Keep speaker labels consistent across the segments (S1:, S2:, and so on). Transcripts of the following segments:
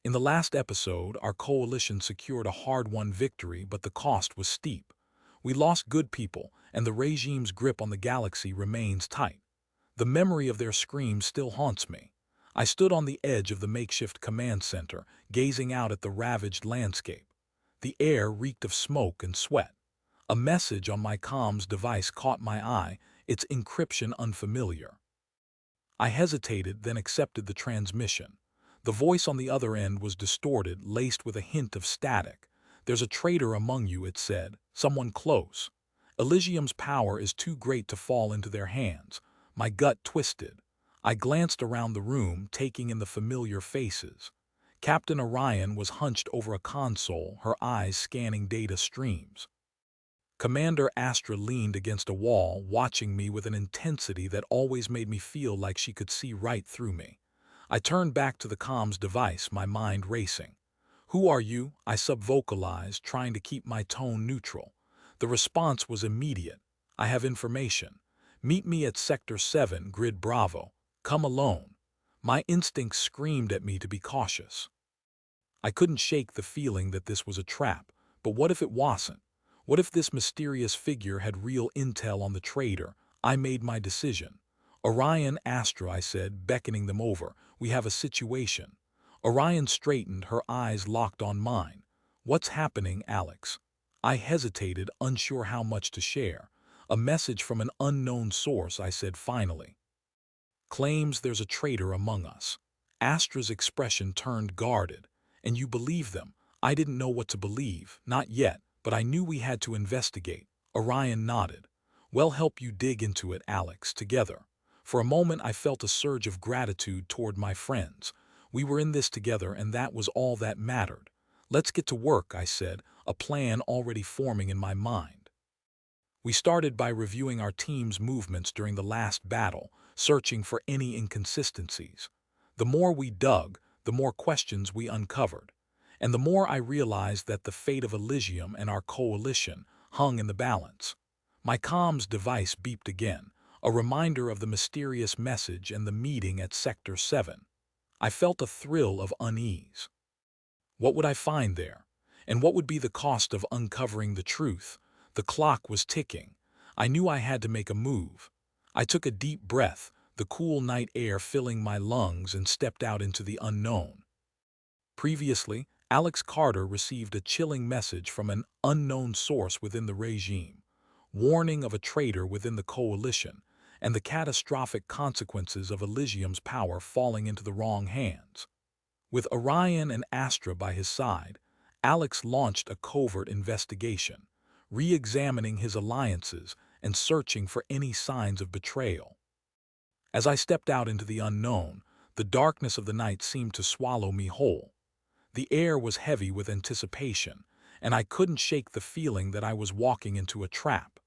S1: In the last episode, our coalition secured a hard-won victory, but the cost was steep. We lost good people, and the regime's grip on the galaxy remains tight. The memory of their screams still haunts me. I stood on the edge of the makeshift command center, gazing out at the ravaged landscape. The air reeked of smoke and sweat. A message on my comms device caught my eye, its encryption unfamiliar. I hesitated, then accepted the transmission. The voice on the other end was distorted, laced with a hint of static. "There's a traitor among you," it said, "someone close. Elysium's power is too great to fall into their hands." My gut twisted. I glanced around the room, taking in the familiar faces. Captain Orion was hunched over a console, her eyes scanning data streams. Commander Astra leaned against a wall, watching me with an intensity that always made me feel like she could see right through me. I turned back to the comms device, my mind racing. "Who are you?" I subvocalized, trying to keep my tone neutral. The response was immediate. "I have information. Meet me at Sector 7, Grid Bravo. Come alone." My instincts screamed at me to be cautious. I couldn't shake the feeling that this was a trap, but what if it wasn't? What if this mysterious figure had real intel on the traitor? I made my decision. "Orion, Astra," I said, beckoning them over. "We have a situation." Orion straightened, her eyes locked on mine. "What's happening, Alex?" I hesitated, unsure how much to share. "A message from an unknown source," I said finally. "Claims there's a traitor among us." Astra's expression turned guarded. "And you believe them?" I didn't know what to believe, not yet, but I knew we had to investigate. Orion nodded. "We'll help you dig into it, Alex, together." For a moment I felt a surge of gratitude toward my friends. We were in this together, and that was all that mattered. "Let's get to work," I said, a plan already forming in my mind. We started by reviewing our team's movements during the last battle, searching for any inconsistencies. The more we dug, the more questions we uncovered. And the more I realized that the fate of Elysium and our coalition hung in the balance. My comms device beeped again, a reminder of the mysterious message and the meeting at Sector 7. I felt a thrill of unease. What would I find there? And what would be the cost of uncovering the truth? The clock was ticking. I knew I had to make a move. I took a deep breath, the cool night air filling my lungs, and stepped out into the unknown. Previously, Alex Carter received a chilling message from an unknown source within the regime, warning of a traitor within the coalition, and the catastrophic consequences of Elysium's power falling into the wrong hands. With Orion and Astra by his side, Alex launched a covert investigation, re-examining his alliances and searching for any signs of betrayal. As I stepped out into the unknown, the darkness of the night seemed to swallow me whole. The air was heavy with anticipation, and I couldn't shake the feeling that I was walking into a trap.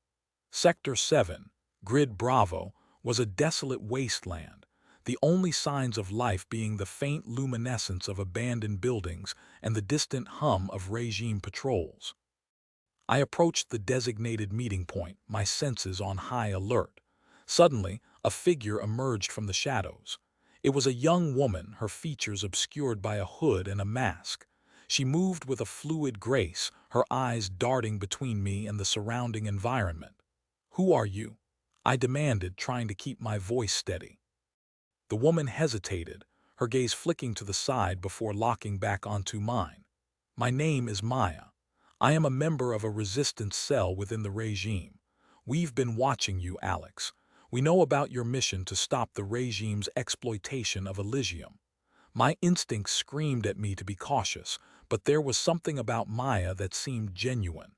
S1: Sector 7, Grid Bravo, was a desolate wasteland, the only signs of life being the faint luminescence of abandoned buildings and the distant hum of regime patrols. I approached the designated meeting point, my senses on high alert. Suddenly, a figure emerged from the shadows. It was a young woman, her features obscured by a hood and a mask. She moved with a fluid grace, her eyes darting between me and the surrounding environment. "Who are you?" I demanded, trying to keep my voice steady. The woman hesitated, her gaze flicking to the side before locking back onto mine. "My name is Maya. I am a member of a resistance cell within the regime. We've been watching you, Alex. We know about your mission to stop the regime's exploitation of Elysium." My instincts screamed at me to be cautious, but there was something about Maya that seemed genuine.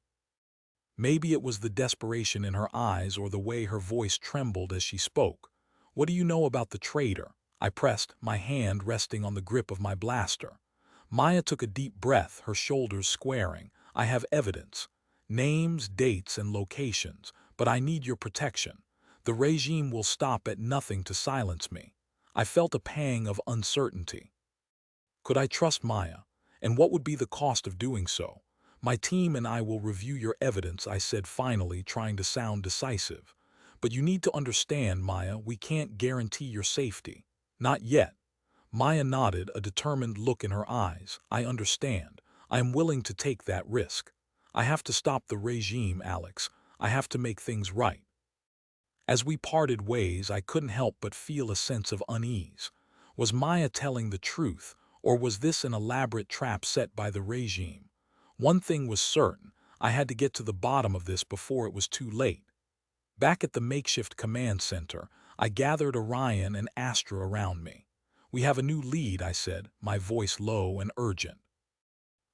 S1: Maybe it was the desperation in her eyes or the way her voice trembled as she spoke. "What do you know about the traitor?" I pressed, my hand resting on the grip of my blaster. Maya took a deep breath, her shoulders squaring. "I have evidence. Names, dates, and locations, but I need your protection. The regime will stop at nothing to silence me." I felt a pang of uncertainty. Could I trust Maya? And what would be the cost of doing so? "My team and I will review your evidence," I said finally, trying to sound decisive. "But you need to understand, Maya, we can't guarantee your safety." "Not yet." Maya nodded, a determined look in her eyes. I understand. I am willing to take that risk. I have to stop the regime, Alex. I have to make things right. As we parted ways, I couldn't help but feel a sense of unease. Was Maya telling the truth, or was this an elaborate trap set by the regime? One thing was certain, I had to get to the bottom of this before it was too late. Back at the makeshift command center, I gathered Orion and Astra around me. "We have a new lead," I said, my voice low and urgent.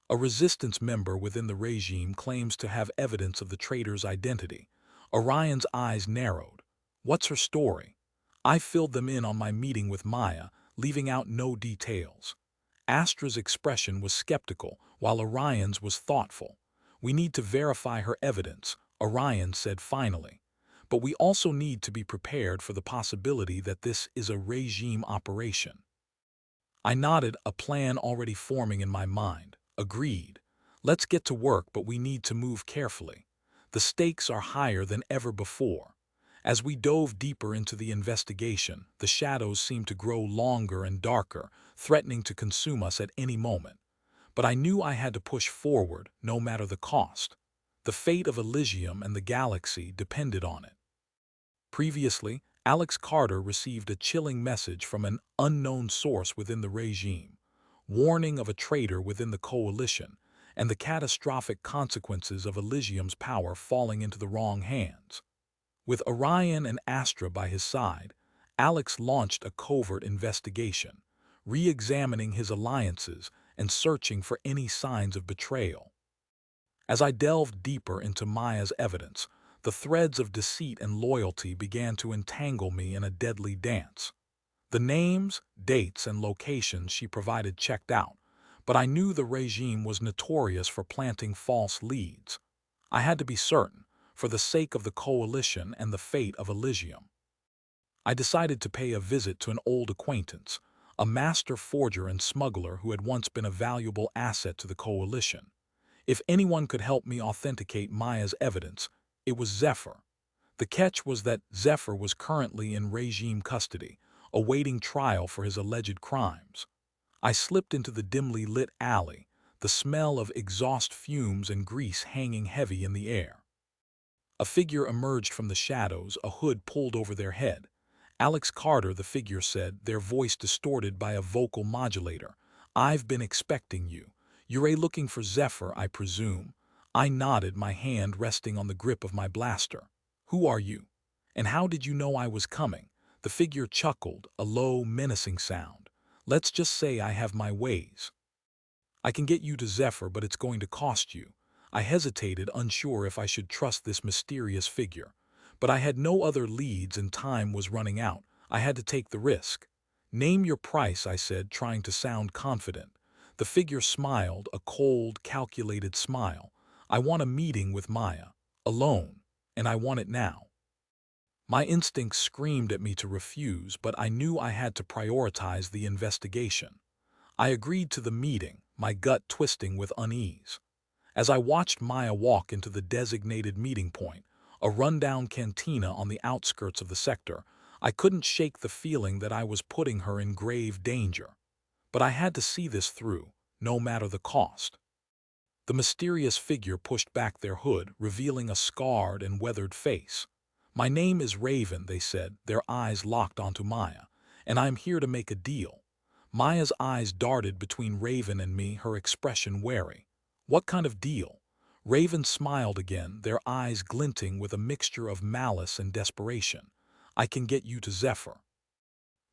S1: "A resistance member within the regime claims to have evidence of the traitor's identity." Orion's eyes narrowed. "What's her story?" I filled them in on my meeting with Maya, leaving out no details. Astra's expression was skeptical, while Orion's was thoughtful. "We need to verify her evidence," Orion said finally. "But we also need to be prepared for the possibility that this is a regime operation." I nodded, a plan already forming in my mind. "Agreed. Let's get to work, but we need to move carefully. The stakes are higher than ever before." As we dove deeper into the investigation, the shadows seemed to grow longer and darker, threatening to consume us at any moment. But I knew I had to push forward, no matter the cost. The fate of Elysium and the galaxy depended on it. Previously, Alex Carter received a chilling message from an unknown source within the regime, warning of a traitor within the coalition and the catastrophic consequences of Elysium's power falling into the wrong hands. With Orion and Astra by his side, Alex launched a covert investigation, re-examining his alliances and searching for any signs of betrayal. As I delved deeper into Maya's evidence, the threads of deceit and loyalty began to entangle me in a deadly dance. The names, dates, and locations she provided checked out, but I knew the regime was notorious for planting false leads. I had to be certain, for the sake of the coalition and the fate of Elysium. I decided to pay a visit to an old acquaintance, a master forger and smuggler who had once been a valuable asset to the coalition. If anyone could help me authenticate Maya's evidence, it was Zephyr. The catch was that Zephyr was currently in regime custody, awaiting trial for his alleged crimes. I slipped into the dimly lit alley, the smell of exhaust fumes and grease hanging heavy in the air. A figure emerged from the shadows, a hood pulled over their head. "Alex Carter," the figure said, their voice distorted by a vocal modulator. "I've been expecting you. You're looking for Zephyr, I presume." I nodded, my hand resting on the grip of my blaster. "Who are you? And how did you know I was coming?" The figure chuckled, a low, menacing sound. "Let's just say I have my ways. I can get you to Zephyr, but it's going to cost you." I hesitated, unsure if I should trust this mysterious figure. But I had no other leads and time was running out. I had to take the risk. "Name your price," I said, trying to sound confident. The figure smiled, a cold, calculated smile. "I want a meeting with Maya. Alone. And I want it now." My instincts screamed at me to refuse, but I knew I had to prioritize the investigation. I agreed to the meeting, my gut twisting with unease. As I watched Maya walk into the designated meeting point, a rundown cantina on the outskirts of the sector, I couldn't shake the feeling that I was putting her in grave danger. But I had to see this through, no matter the cost. The mysterious figure pushed back their hood, revealing a scarred and weathered face. "My name is Raven," they said, their eyes locked onto Maya, "and I'm here to make a deal." Maya's eyes darted between Raven and me, her expression wary. "What kind of deal?" Raven smiled again, their eyes glinting with a mixture of malice and desperation. "I can get you to Zephyr.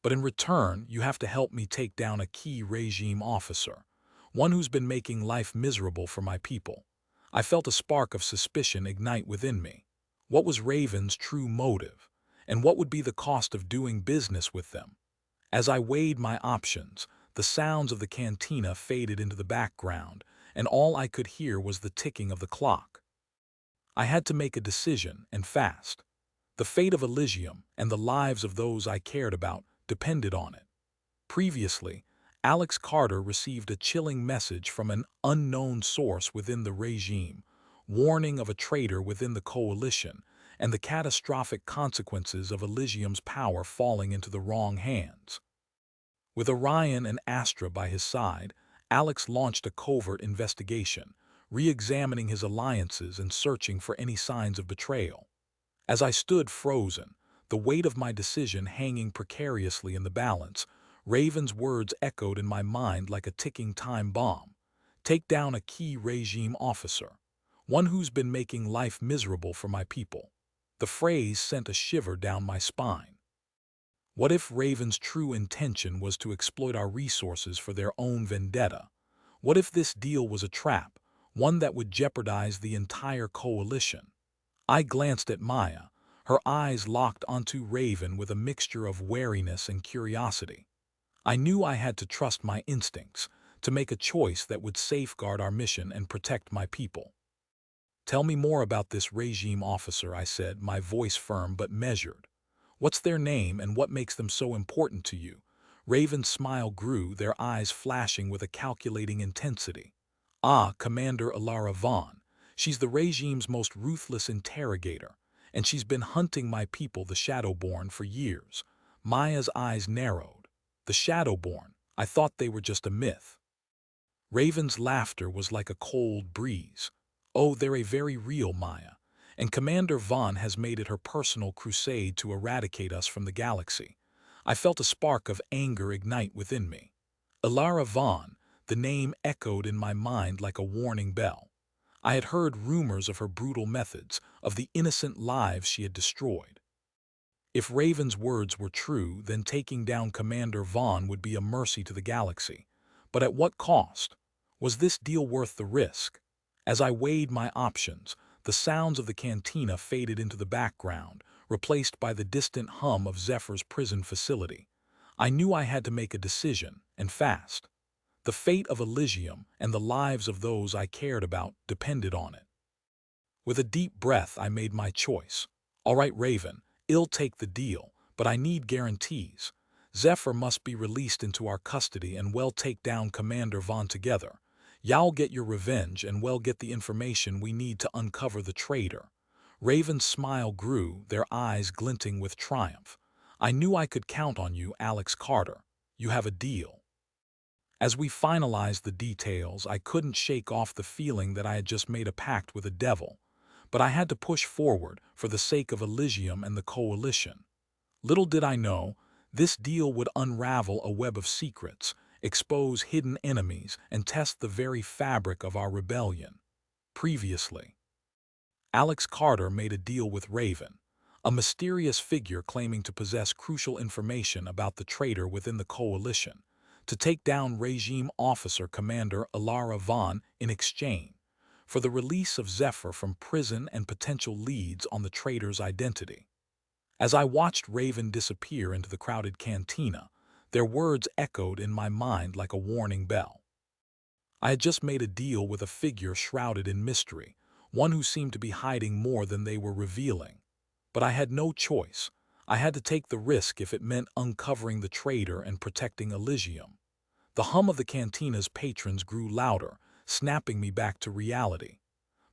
S1: But in return, you have to help me take down a key regime officer, one who's been making life miserable for my people." I felt a spark of suspicion ignite within me. What was Raven's true motive? And what would be the cost of doing business with them? As I weighed my options, the sounds of the cantina faded into the background, and all I could hear was the ticking of the clock. I had to make a decision, and fast. The fate of Elysium and the lives of those I cared about depended on it. Previously, Alex Carter received a chilling message from an unknown source within the regime, warning of a traitor within the coalition and the catastrophic consequences of Elysium's power falling into the wrong hands. With Orion and Astra by his side, Alex launched a covert investigation, re-examining his alliances and searching for any signs of betrayal. As I stood frozen, the weight of my decision hanging precariously in the balance, Raven's words echoed in my mind like a ticking time bomb. Take down a key regime officer, one who's been making life miserable for my people. The phrase sent a shiver down my spine. What if Raven's true intention was to exploit our resources for their own vendetta? What if this deal was a trap, one that would jeopardize the entire coalition? I glanced at Maya, her eyes locked onto Raven with a mixture of wariness and curiosity. I knew I had to trust my instincts, to make a choice that would safeguard our mission and protect my people. Tell me more about this regime officer, I said, my voice firm but measured. What's their name and what makes them so important to you? Raven's smile grew, their eyes flashing with a calculating intensity. Ah, Commander Alara Vaughn. She's the regime's most ruthless interrogator, and she's been hunting my people, the Shadowborn, for years. Maya's eyes narrowed. The Shadowborn. I thought they were just a myth. Raven's laughter was like a cold breeze. Oh, they're a very real Maya, and Commander Vaughn has made it her personal crusade to eradicate us from the galaxy. I felt a spark of anger ignite within me. Alara Vaughn, the name echoed in my mind like a warning bell. I had heard rumors of her brutal methods, of the innocent lives she had destroyed. If Raven's words were true, then taking down Commander Vaughn would be a mercy to the galaxy. But at what cost? Was this deal worth the risk? As I weighed my options, the sounds of the cantina faded into the background, replaced by the distant hum of Zephyr's prison facility. I knew I had to make a decision, and fast. The fate of Elysium and the lives of those I cared about depended on it. With a deep breath, I made my choice. All right, Raven, I'll take the deal, but I need guarantees. Zephyr must be released into our custody and we'll take down Commander Vaughn together. Y'all get your revenge and we'll get the information we need to uncover the traitor. Raven's smile grew, their eyes glinting with triumph. I knew I could count on you, Alex Carter. You have a deal. As we finalized the details, I couldn't shake off the feeling that I had just made a pact with a devil. But I had to push forward for the sake of Elysium and the coalition. Little did I know, this deal would unravel a web of secrets, expose hidden enemies, and test the very fabric of our rebellion. Previously, Alex Carter made a deal with Raven, a mysterious figure claiming to possess crucial information about the traitor within the coalition, to take down regime officer Commander Alara Vaughn in exchange for the release of Zephyr from prison and potential leads on the traitor's identity. As I watched Raven disappear into the crowded cantina, their words echoed in my mind like a warning bell. I had just made a deal with a figure shrouded in mystery, one who seemed to be hiding more than they were revealing. But I had no choice. I had to take the risk if it meant uncovering the traitor and protecting Elysium. The hum of the cantina's patrons grew louder, snapping me back to reality.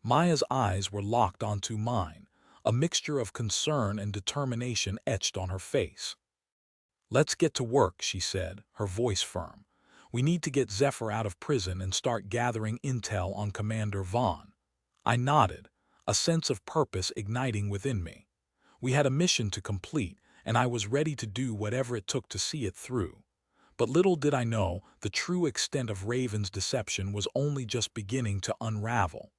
S1: Maya's eyes were locked onto mine, a mixture of concern and determination etched on her face. Let's get to work, she said, her voice firm. We need to get Zephyr out of prison and start gathering intel on Commander Vaughn. I nodded, a sense of purpose igniting within me. We had a mission to complete, and I was ready to do whatever it took to see it through. But little did I know, the true extent of Raven's deception was only just beginning to unravel.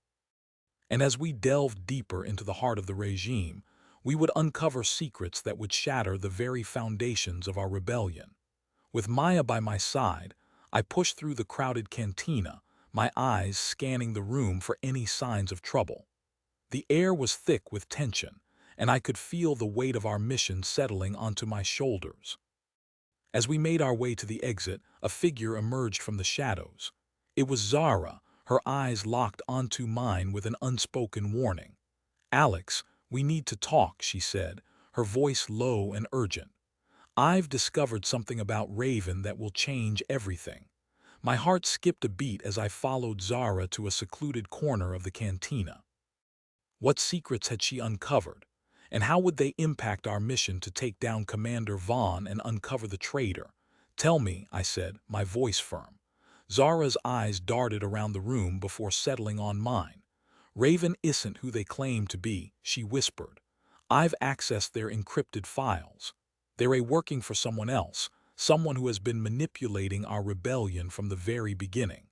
S1: And as we delved deeper into the heart of the regime, we would uncover secrets that would shatter the very foundations of our rebellion. With Maya by my side, I pushed through the crowded cantina, my eyes scanning the room for any signs of trouble. The air was thick with tension, and I could feel the weight of our mission settling onto my shoulders. As we made our way to the exit, a figure emerged from the shadows. It was Zara, her eyes locked onto mine with an unspoken warning. Alex, we need to talk, she said, her voice low and urgent. I've discovered something about Raven that will change everything. My heart skipped a beat as I followed Zara to a secluded corner of the cantina. What secrets had she uncovered? And how would they impact our mission to take down Commander Vaughn and uncover the traitor? "Tell me," I said, my voice firm. Zara's eyes darted around the room before settling on mine. "Raven isn't who they claim to be," she whispered. "I've accessed their encrypted files. They're working for someone else, someone who has been manipulating our rebellion from the very beginning."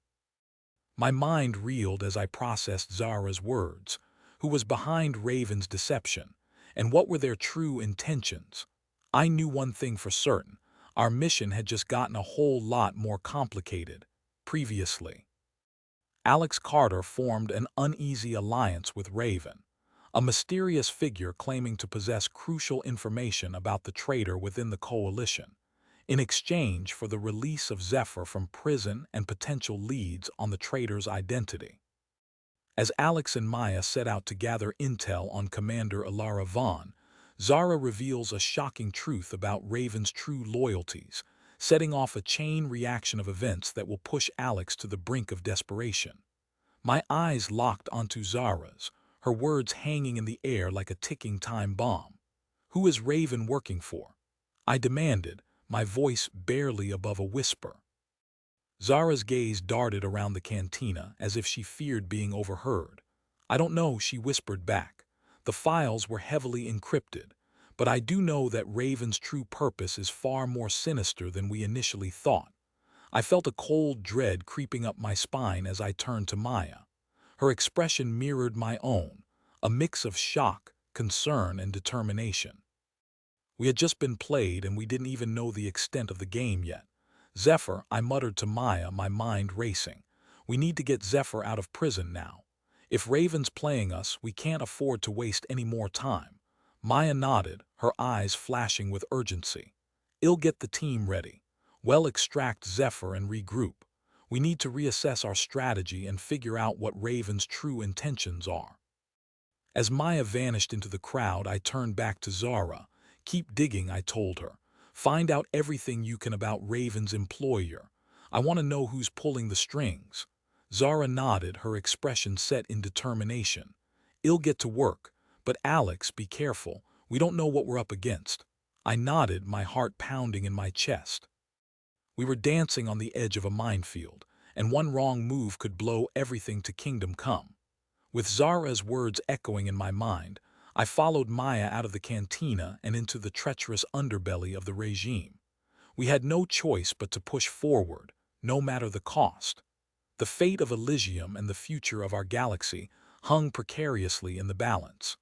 S1: My mind reeled as I processed Zara's words. Who was behind Raven's deception? And what were their true intentions? I knew one thing for certain. Our mission had just gotten a whole lot more complicated. Previously, Alex Carter formed an uneasy alliance with Raven, a mysterious figure claiming to possess crucial information about the traitor within the coalition, in exchange for the release of Zephyr from prison and potential leads on the traitor's identity. As Alex and Maya set out to gather intel on Commander Ilara Vaughn, Zara reveals a shocking truth about Raven's true loyalties, setting off a chain reaction of events that will push Alex to the brink of desperation. My eyes locked onto Zara's, her words hanging in the air like a ticking time bomb. "Who is Raven working for?" I demanded, my voice barely above a whisper. Zara's gaze darted around the cantina as if she feared being overheard. "I don't know," she whispered back. "The files were heavily encrypted, but I do know that Raven's true purpose is far more sinister than we initially thought." I felt a cold dread creeping up my spine as I turned to Maya. Her expression mirrored my own, a mix of shock, concern, and determination. We had just been played and we didn't even know the extent of the game yet. "Zephyr," I muttered to Maya, my mind racing. "We need to get Zephyr out of prison now. If Raven's playing us, we can't afford to waste any more time." Maya nodded, her eyes flashing with urgency. "I'll get the team ready. We'll extract Zephyr and regroup. We need to reassess our strategy and figure out what Raven's true intentions are." As Maya vanished into the crowd, I turned back to Zara. "Keep digging," I told her. "Find out everything you can about Raven's employer. I want to know who's pulling the strings." Zara nodded, her expression set in determination. "I'll get to work. But Alex, be careful. We don't know what we're up against." I nodded, my heart pounding in my chest. We were dancing on the edge of a minefield, and one wrong move could blow everything to kingdom come. With Zara's words echoing in my mind, I followed Maya out of the cantina and into the treacherous underbelly of the regime. We had no choice but to push forward, no matter the cost. The fate of Elysium and the future of our galaxy hung precariously in the balance.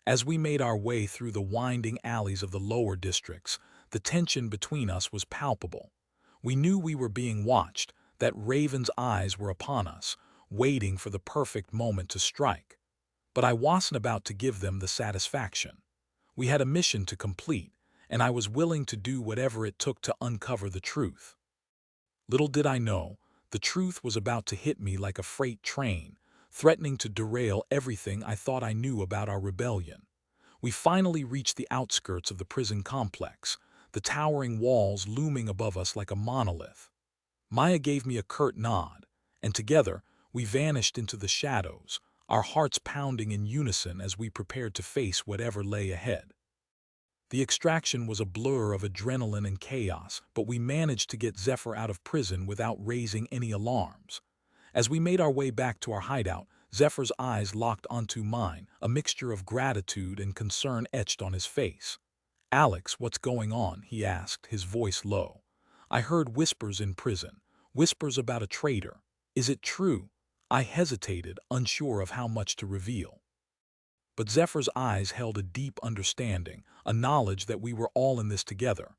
S1: As we made our way through the winding alleys of the lower districts, the tension between us was palpable. We knew we were being watched, that Raven's eyes were upon us, waiting for the perfect moment to strike. But I wasn't about to give them the satisfaction. We had a mission to complete, and I was willing to do whatever it took to uncover the truth. Little did I know, the truth was about to hit me like a freight train, threatening to derail everything I thought I knew about our rebellion. We finally reached the outskirts of the prison complex, the towering walls looming above us like a monolith. Maya gave me a curt nod, and together we vanished into the shadows, our hearts pounding in unison as we prepared to face whatever lay ahead. The extraction was a blur of adrenaline and chaos, but we managed to get Zephyr out of prison without raising any alarms. As we made our way back to our hideout, Zephyr's eyes locked onto mine, a mixture of gratitude and concern etched on his face. "Alex, what's going on?" he asked, his voice low. "I heard whispers in prison, whispers about a traitor. Is it true?" I hesitated, unsure of how much to reveal. But Zephyr's eyes held a deep understanding, a knowledge that we were all in this together.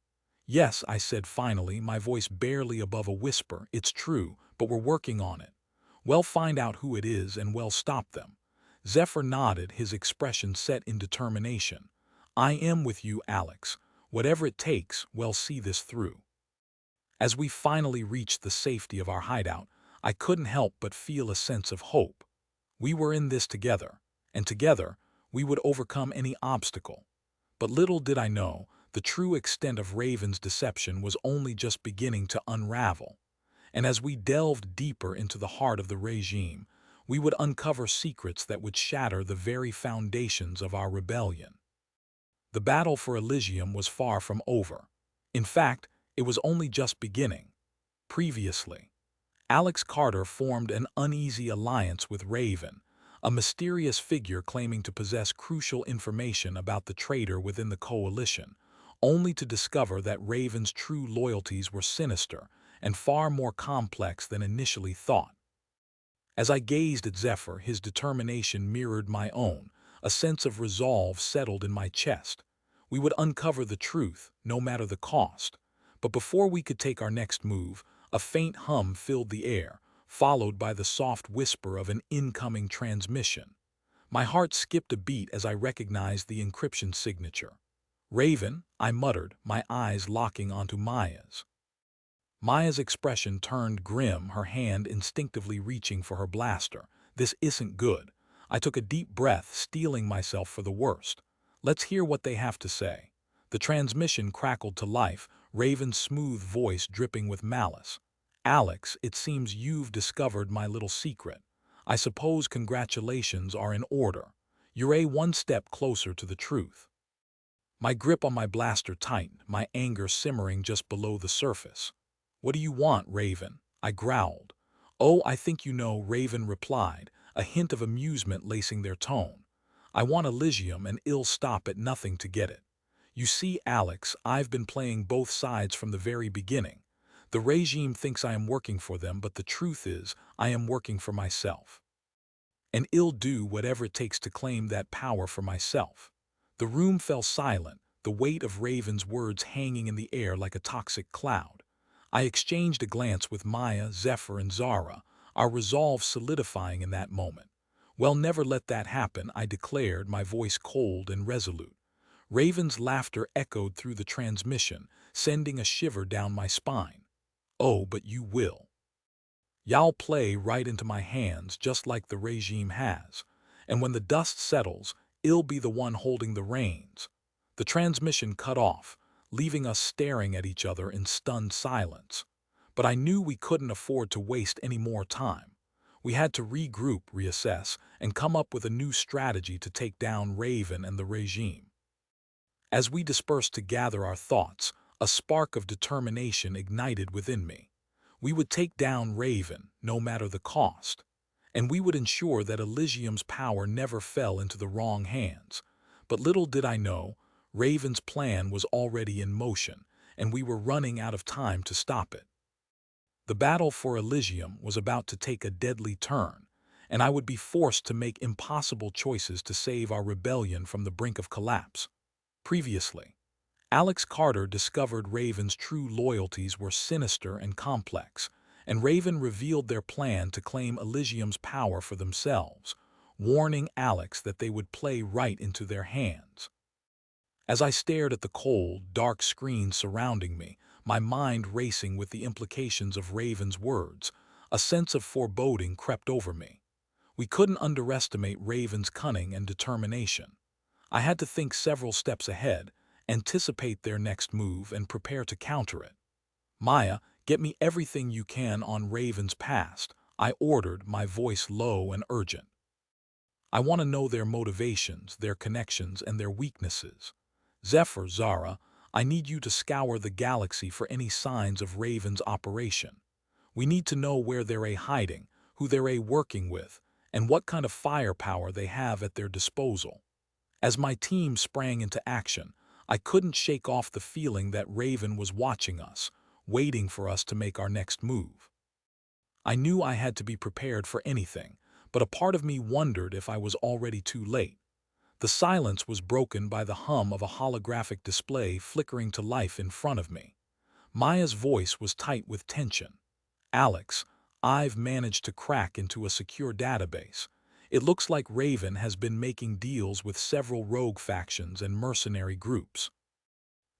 S1: "Yes," I said finally, my voice barely above a whisper, "it's true, but we're working on it. We'll find out who it is and we'll stop them." Zephyr nodded, his expression set in determination. "I am with you, Alex. Whatever it takes, we'll see this through." As we finally reached the safety of our hideout, I couldn't help but feel a sense of hope. We were in this together, and together we would overcome any obstacle. But little did I know, the true extent of Raven's deception was only just beginning to unravel. And as we delved deeper into the heart of the regime, we would uncover secrets that would shatter the very foundations of our rebellion. The battle for Elysium was far from over. In fact, It was only just beginning. Previously, Alex Carter formed an uneasy alliance with Raven, a mysterious figure claiming to possess crucial information about the traitor within the coalition, only to discover that Raven's true loyalties were sinister and far more complex than initially thought. As I gazed at Zephyr, his determination mirrored my own. A sense of resolve settled in my chest. We would uncover the truth, no matter the cost. But before we could take our next move, a faint hum filled the air, followed by the soft whisper of an incoming transmission. My heart skipped a beat as I recognized the encryption signature. "Raven," I muttered, my eyes locking onto Maya's. Maya's expression turned grim, her hand instinctively reaching for her blaster. "This isn't good." I took a deep breath, steeling myself for the worst. "Let's hear what they have to say." The transmission crackled to life, Raven's smooth voice dripping with malice. "Alex, it seems you've discovered my little secret. I suppose congratulations are in order. You're one step closer to the truth." My grip on my blaster tightened, my anger simmering just below the surface. "What do you want, Raven?" I growled. "Oh, I think you know," Raven replied, a hint of amusement lacing their tone. "I want Elysium and I'll stop at nothing to get it. You see, Alex, I've been playing both sides from the very beginning. The regime thinks I am working for them, but the truth is, I am working for myself. And I'll do whatever it takes to claim that power for myself." The room fell silent, the weight of Raven's words hanging in the air like a toxic cloud. I exchanged a glance with Maya, Zephyr, and Zara, our resolve solidifying in that moment. "Well, never let that happen," I declared, my voice cold and resolute. Raven's laughter echoed through the transmission, sending a shiver down my spine. "Oh, but you will. Y'all play right into my hands just like the regime has. And when the dust settles, I'll be the one holding the reins." The transmission cut off, leaving us staring at each other in stunned silence. But I knew we couldn't afford to waste any more time. We had to regroup, reassess, and come up with a new strategy to take down Raven and the regime. As we dispersed to gather our thoughts, a spark of determination ignited within me. We would take down Raven, no matter the cost. And we would ensure that Elysium's power never fell into the wrong hands. But little did I know, Raven's plan was already in motion, and we were running out of time to stop it. The battle for Elysium was about to take a deadly turn, and I would be forced to make impossible choices to save our rebellion from the brink of collapse. Previously, Alex Carter discovered Raven's true loyalties were sinister and complex, and Raven revealed their plan to claim Elysium's power for themselves, warning Alex that they would play right into their hands. As I stared at the cold, dark screen surrounding me, my mind racing with the implications of Raven's words, a sense of foreboding crept over me. We couldn't underestimate Raven's cunning and determination. I had to think several steps ahead, anticipate their next move, and prepare to counter it. "Maya, get me everything you can on Raven's past," I ordered, my voice low and urgent. "I want to know their motivations, their connections, and their weaknesses. Zephyr, Zara, I need you to scour the galaxy for any signs of Raven's operation. We need to know where they're hiding, who they're working with, and what kind of firepower they have at their disposal." As my team sprang into action, I couldn't shake off the feeling that Raven was watching us, waiting for us to make our next move. I knew I had to be prepared for anything, but a part of me wondered if I was already too late. The silence was broken by the hum of a holographic display flickering to life in front of me. Maya's voice was tight with tension. "Alex, I've managed to crack into a secure database. It looks like Raven has been making deals with several rogue factions and mercenary groups.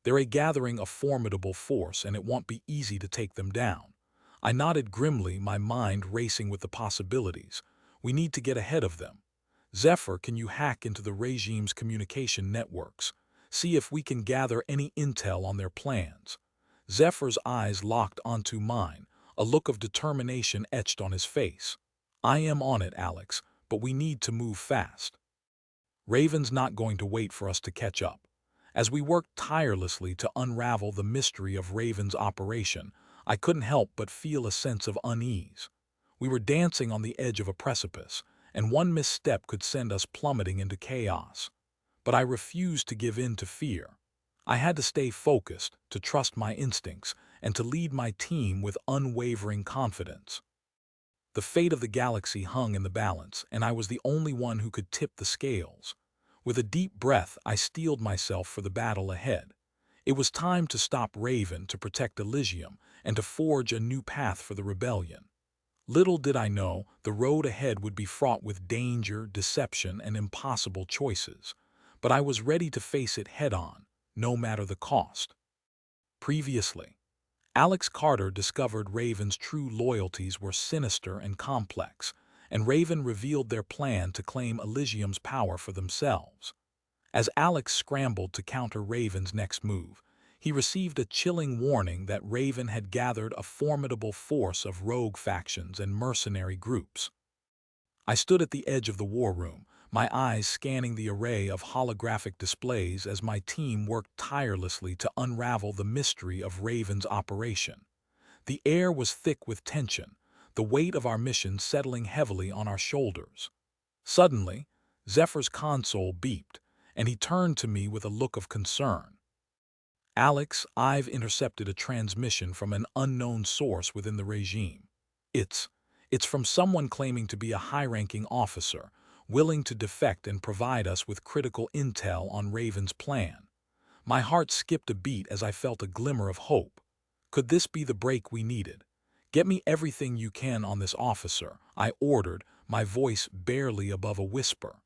S1: They're gathering a formidable force, and it won't be easy to take them down." I nodded grimly, my mind racing with the possibilities. "We need to get ahead of them. Zephyr, can you hack into the regime's communication networks? See if we can gather any intel on their plans." Zephyr's eyes locked onto mine, a look of determination etched on his face. "I am on it, Alex, but we need to move fast. Raven's not going to wait for us to catch up." As we worked tirelessly to unravel the mystery of Raven's operation, I couldn't help but feel a sense of unease. We were dancing on the edge of a precipice, and one misstep could send us plummeting into chaos. But I refused to give in to fear. I had to stay focused, to trust my instincts, and to lead my team with unwavering confidence. The fate of the galaxy hung in the balance, and I was the only one who could tip the scales. With a deep breath, I steeled myself for the battle ahead. It was time to stop Raven, to protect Elysium, and to forge a new path for the rebellion. Little did I know, the road ahead would be fraught with danger, deception, and impossible choices. But I was ready to face it head-on, no matter the cost. Previously, Alex Carter discovered Raven's true loyalties were sinister and complex, and Raven revealed their plan to claim Elysium's power for themselves. As Alex scrambled to counter Raven's next move, he received a chilling warning that Raven had gathered a formidable force of rogue factions and mercenary groups. I stood at the edge of the war room, my eyes scanning the array of holographic displays as my team worked tirelessly to unravel the mystery of Raven's operation. The air was thick with tension, the weight of our mission settling heavily on our shoulders. Suddenly, Zephyr's console beeped, and he turned to me with a look of concern. "Alex, I've intercepted a transmission from an unknown source within the regime. It's from someone claiming to be a high-ranking officer, willing to defect and provide us with critical intel on Raven's plan." My heart skipped a beat as I felt a glimmer of hope. Could this be the break we needed? "Get me everything you can on this officer," I ordered, my voice barely above a whisper.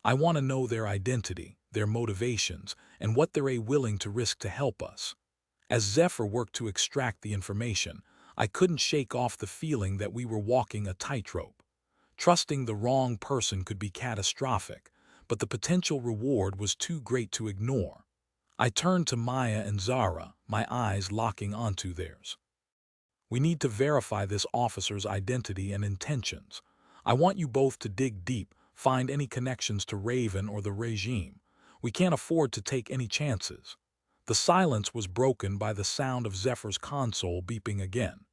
S1: "I want to know their identity, their motivations, and what they're willing to risk to help us." As Zephyr worked to extract the information, I couldn't shake off the feeling that we were walking a tightrope. Trusting the wrong person could be catastrophic, but the potential reward was too great to ignore. I turned to Maya and Zara, my eyes locking onto theirs. "We need to verify this officer's identity and intentions. I want you both to dig deep, find any connections to Raven or the regime. We can't afford to take any chances." The silence was broken by the sound of Zephyr's console beeping again.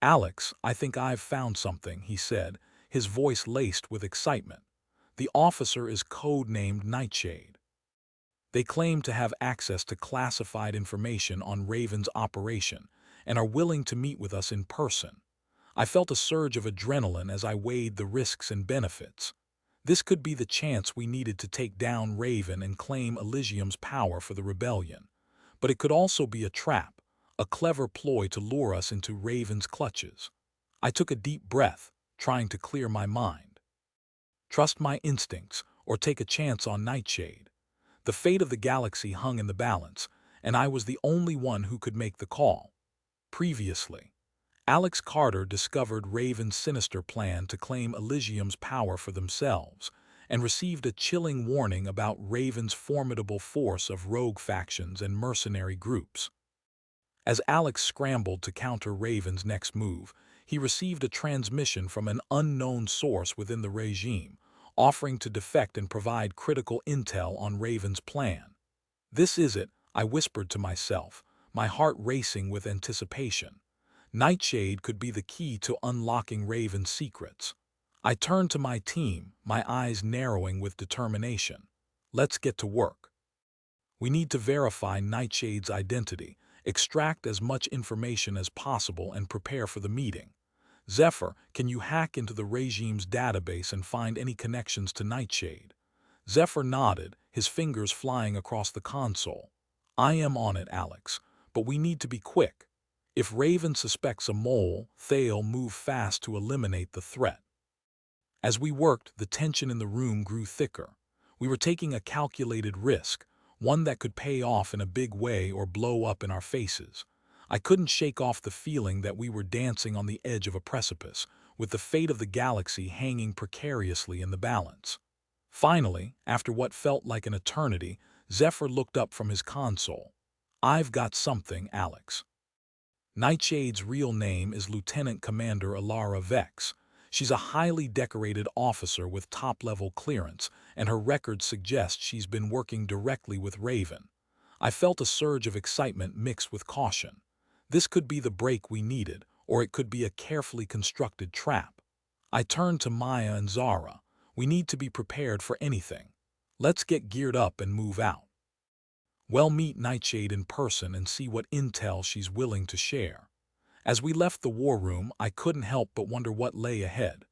S1: "Alex, I think I've found something," he said, his voice laced with excitement. "The officer is code-named Nightshade. They claim to have access to classified information on Raven's operation and are willing to meet with us in person." I felt a surge of adrenaline as I weighed the risks and benefits. This could be the chance we needed to take down Raven and claim Elysium's power for the rebellion. But it could also be a trap, a clever ploy to lure us into Raven's clutches. I took a deep breath, trying to clear my mind. Trust my instincts, or take a chance on Nightshade. The fate of the galaxy hung in the balance, and I was the only one who could make the call. Previously, Alex Carter discovered Raven's sinister plan to claim Elysium's power for themselves, and received a chilling warning about Raven's formidable force of rogue factions and mercenary groups. As Alex scrambled to counter Raven's next move, he received a transmission from an unknown source within the regime, offering to defect and provide critical intel on Raven's plan. "This is it," I whispered to myself, my heart racing with anticipation. Nightshade could be the key to unlocking Raven's secrets. I turned to my team, my eyes narrowing with determination. "Let's get to work. We need to verify Nightshade's identity, extract as much information as possible, and prepare for the meeting. Zephyr, can you hack into the regime's database and find any connections to Nightshade?" Zephyr nodded, his fingers flying across the console. "I am on it, Alex, but we need to be quick. If Raven suspects a mole, they'll move fast to eliminate the threat." As we worked, the tension in the room grew thicker. We were taking a calculated risk, one that could pay off in a big way or blow up in our faces. I couldn't shake off the feeling that we were dancing on the edge of a precipice, with the fate of the galaxy hanging precariously in the balance. Finally, after what felt like an eternity, Zephyr looked up from his console. "I've got something, Alex. Nightshade's real name is Lieutenant Commander Alara Vex. She's a highly decorated officer with top-level clearance, and her record suggests she's been working directly with Raven. I felt a surge of excitement mixed with caution. This could be the break we needed, or it could be a carefully constructed trap. I turned to Maya and Zara. We need to be prepared for anything. Let's get geared up and move out. We'll meet Nightshade in person and see what intel she's willing to share. As we left the war room, I couldn't help but wonder what lay ahead.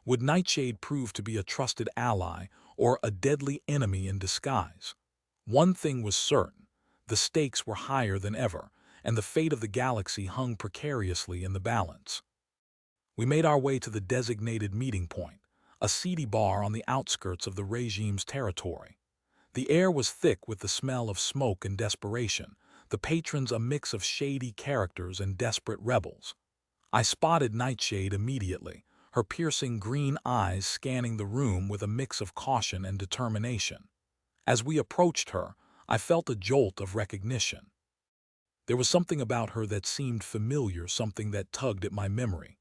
S1: Would Nightshade prove to be a trusted ally or a deadly enemy in disguise? One thing was certain: the stakes were higher than ever, and the fate of the galaxy hung precariously in the balance. We made our way to the designated meeting point, a seedy bar on the outskirts of the regime's territory. The air was thick with the smell of smoke and desperation, the patrons a mix of shady characters and desperate rebels. I spotted Nightshade immediately, her piercing green eyes scanning the room with a mix of caution and determination. As we approached her, I felt a jolt of recognition. There was something about her that seemed familiar, something that tugged at my memory.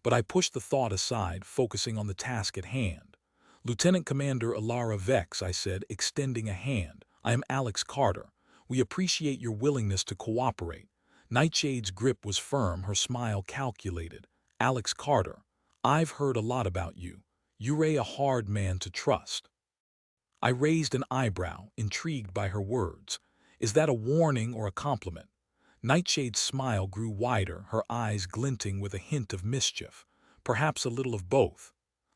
S1: But I pushed the thought aside, focusing on the task at hand. "Lieutenant Commander Alara Vex," I said, extending a hand. "I am Alex Carter. We appreciate your willingness to cooperate." Nightshade's grip was firm, her smile calculated. "Alex Carter, I've heard a lot about you. You're a hard man to trust." I raised an eyebrow, intrigued by her words. Is that a warning or a compliment? Nightshade's smile grew wider, her eyes glinting with a hint of mischief. "Perhaps a little of both.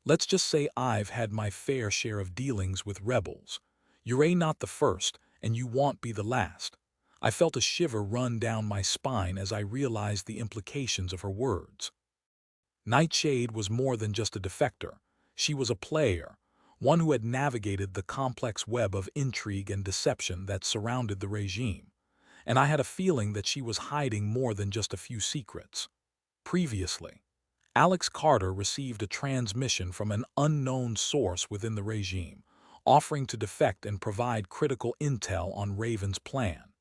S1: Let's just say I've had my fair share of dealings with rebels. You're not the first, and you won't be the last." I felt a shiver run down my spine as I realized the implications of her words. Nightshade was more than just a defector. She was a player, one who had navigated the complex web of intrigue and deception that surrounded the regime. And I had a feeling that she was hiding more than just a few secrets. Previously, Alex Carter received a transmission from an unknown source within the regime, offering to defect and provide critical intel on Raven's plan.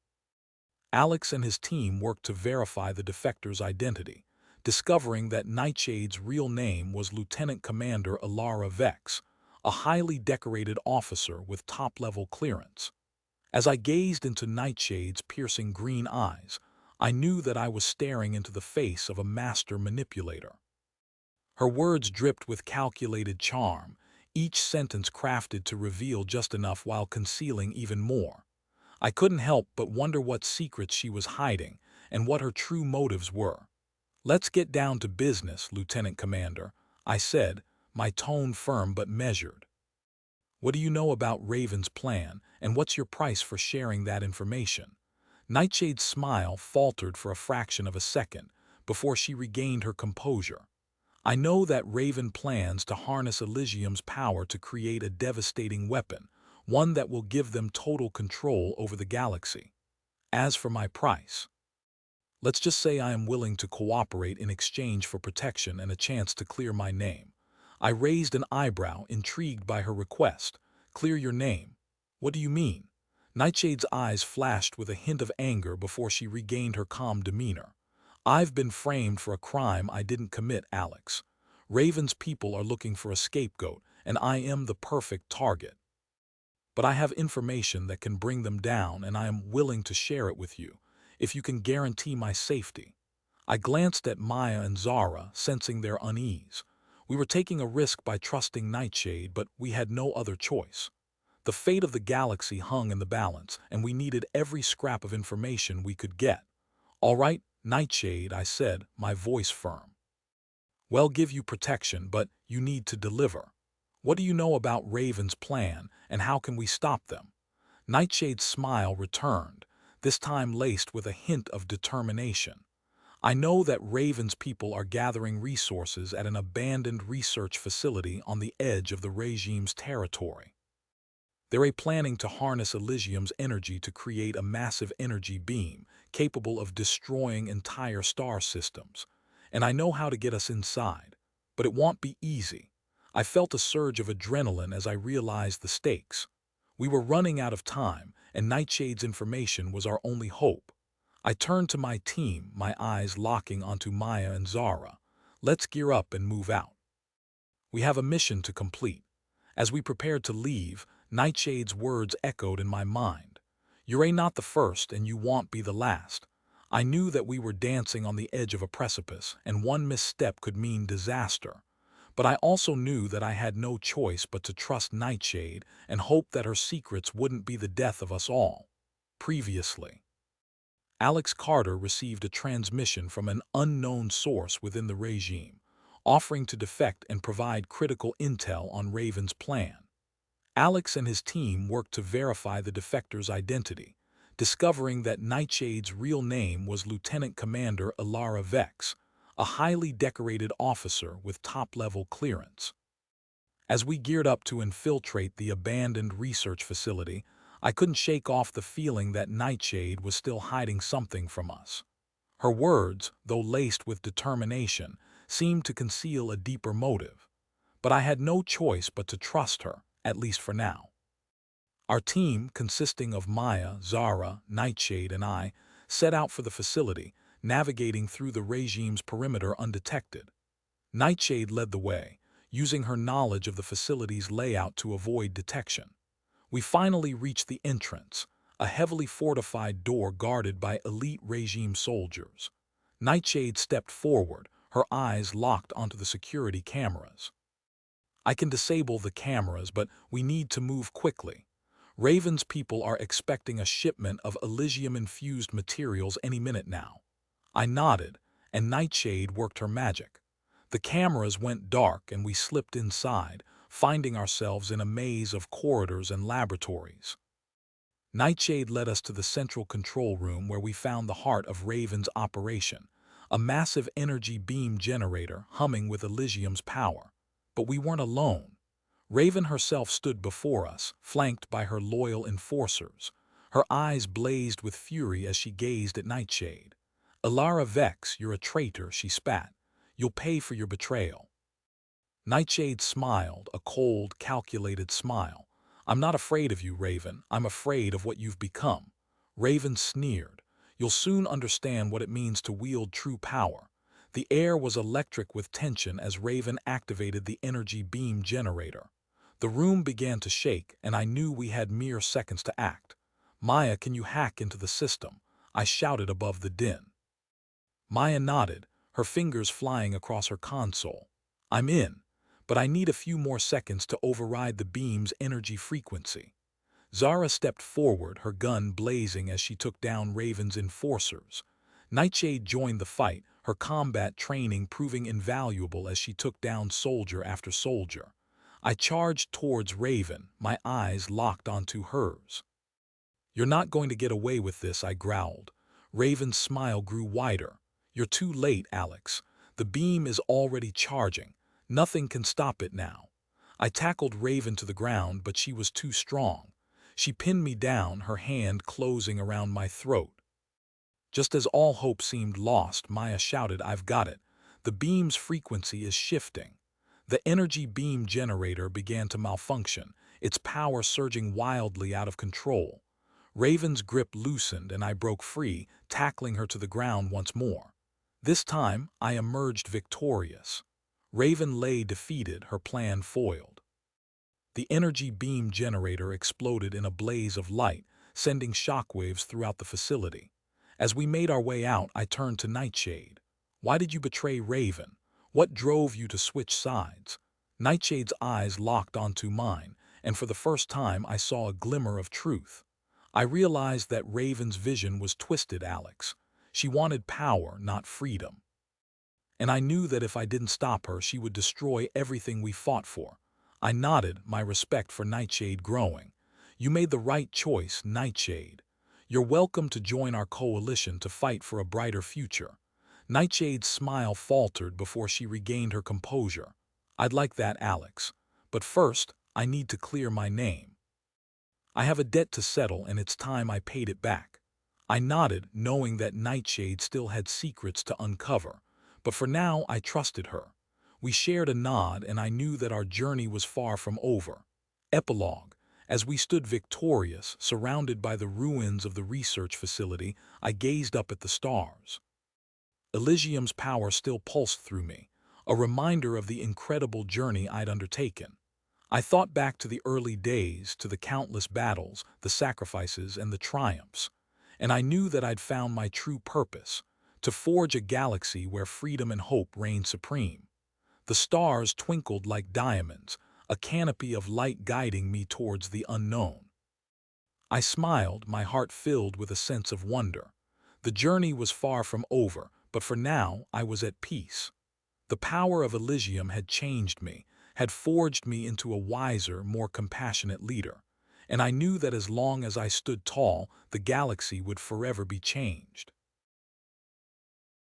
S1: Alex and his team worked to verify the defector's identity, discovering that Nightshade's real name was Lieutenant Commander Alara Vex, a highly decorated officer with top-level clearance. As I gazed into Nightshade's piercing green eyes, I knew that I was staring into the face of a master manipulator. Her words dripped with calculated charm, each sentence crafted to reveal just enough while concealing even more. I couldn't help but wonder what secrets she was hiding and what her true motives were. "Let's get down to business, Lieutenant Commander," I said, my tone firm but measured. "What do you know about Raven's plan, and what's your price for sharing that information?" Nightshade's smile faltered for a fraction of a second before she regained her composure. "I know that Raven plans to harness Elysium's power to create a devastating weapon, one that will give them total control over the galaxy. As for my price, let's just say I am willing to cooperate in exchange for protection and a chance to clear my name." I raised an eyebrow, intrigued by her request. "Clear your name? What do you mean?" Nightshade's eyes flashed with a hint of anger before she regained her calm demeanor. "I've been framed for a crime I didn't commit, Alex. Raven's people are looking for a scapegoat, and I am the perfect target. But I have information that can bring them down, and I am willing to share it with you, if you can guarantee my safety." I glanced at Maya and Zara, sensing their unease. We were taking a risk by trusting Nightshade, but we had no other choice. The fate of the galaxy hung in the balance, and we needed every scrap of information we could get. "All right, Nightshade," I said, my voice firm. "We'll give you protection, but you need to deliver. What do you know about Raven's plan, and how can we stop them?" Nightshade's smile returned, this time laced with a hint of determination. "I know that Raven's people are gathering resources at an abandoned research facility on the edge of the regime's territory. They're planning to harness Elysium's energy to create a massive energy beam capable of destroying entire star systems. And I know how to get us inside, but it won't be easy." I felt a surge of adrenaline as I realized the stakes. We were running out of time, and Nightshade's information was our only hope. I turned to my team, my eyes locking onto Maya and Zara. "Let's gear up and move out." We have a mission to complete. As we prepared to leave, Nightshade's words echoed in my mind. You're not the first, and you won't be the last. I knew that we were dancing on the edge of a precipice, and one misstep could mean disaster. But I also knew that I had no choice but to trust Nightshade and hope that her secrets wouldn't be the death of us all. Previously, Alex Carter received a transmission from an unknown source within the regime, offering to defect and provide critical intel on Raven's plan. Alex and his team worked to verify the defector's identity, discovering that Nightshade's real name was Lieutenant Commander Ilara Vex, a highly decorated officer with top-level clearance. As we geared up to infiltrate the abandoned research facility, I couldn't shake off the feeling that Nightshade was still hiding something from us. Her words, though laced with determination, seemed to conceal a deeper motive. But I had no choice but to trust her, at least for now. Our team, consisting of Maya, Zara, Nightshade, and I, set out for the facility, navigating through the regime's perimeter undetected. Nightshade led the way, using her knowledge of the facility's layout to avoid detection. We finally reached the entrance, a heavily fortified door guarded by elite regime soldiers. Nightshade stepped forward, her eyes locked onto the security cameras. I can disable the cameras, but we need to move quickly. Raven's people are expecting a shipment of Elysium-infused materials any minute now. I nodded, and Nightshade worked her magic. The cameras went dark and we slipped inside, finding ourselves in a maze of corridors and laboratories. Nightshade led us to the central control room where we found the heart of Raven's operation, a massive energy beam generator humming with Elysium's power. But we weren't alone. Raven herself stood before us, flanked by her loyal enforcers. Her eyes blazed with fury as she gazed at Nightshade. "Ilara Vex, you're a traitor," she spat. "You'll pay for your betrayal." Nightshade smiled, a cold, calculated smile. "I'm not afraid of you, Raven. I'm afraid of what you've become." Raven sneered. "You'll soon understand what it means to wield true power." The air was electric with tension as Raven activated the energy beam generator. The room began to shake, and I knew we had mere seconds to act. "Maya, can you hack into the system?" I shouted above the din. Maya nodded, her fingers flying across her console. "I'm in, but I need a few more seconds to override the beam's energy frequency." Zara stepped forward, her gun blazing as she took down Raven's enforcers. Nightshade joined the fight, her combat training proving invaluable as she took down soldier after soldier. I charged towards Raven, my eyes locked onto hers. "You're not going to get away with this," I growled. Raven's smile grew wider. "You're too late, Alex. The beam is already charging. Nothing can stop it now." I tackled Raven to the ground, but she was too strong. She pinned me down, her hand closing around my throat. Just as all hope seemed lost, Maya shouted, "I've got it. The beam's frequency is shifting." The energy beam generator began to malfunction, its power surging wildly out of control. Raven's grip loosened and I broke free, tackling her to the ground once more. This time, I emerged victorious. Raven lay defeated, her plan foiled. The energy beam generator exploded in a blaze of light, sending shockwaves throughout the facility. As we made our way out, I turned to Nightshade. "Why did you betray Raven? What drove you to switch sides?" Nightshade's eyes locked onto mine, and for the first time I saw a glimmer of truth. I realized that Raven's vision was twisted, Alex. She wanted power, not freedom. And I knew that if I didn't stop her, she would destroy everything we fought for. I nodded, my respect for Nightshade growing. "You made the right choice, Nightshade. You're welcome to join our coalition to fight for a brighter future." Nightshade's smile faltered before she regained her composure. "I'd like that, Alex. But first, I need to clear my name. I have a debt to settle, and it's time I paid it back." I nodded, knowing that Nightshade still had secrets to uncover. But for now, I trusted her. We shared a nod, and I knew that our journey was far from over. Epilogue. As we stood victorious, surrounded by the ruins of the research facility, I gazed up at the stars. Elysium's power still pulsed through me, a reminder of the incredible journey I'd undertaken. I thought back to the early days, to the countless battles, the sacrifices, and the triumphs, and I knew that I'd found my true purpose, to forge a galaxy where freedom and hope reigned supreme. The stars twinkled like diamonds, a canopy of light guiding me towards the unknown. I smiled, my heart filled with a sense of wonder. The journey was far from over, but for now I was at peace. The power of Elysium had changed me, had forged me into a wiser, more compassionate leader, and I knew that as long as I stood tall, the galaxy would forever be changed.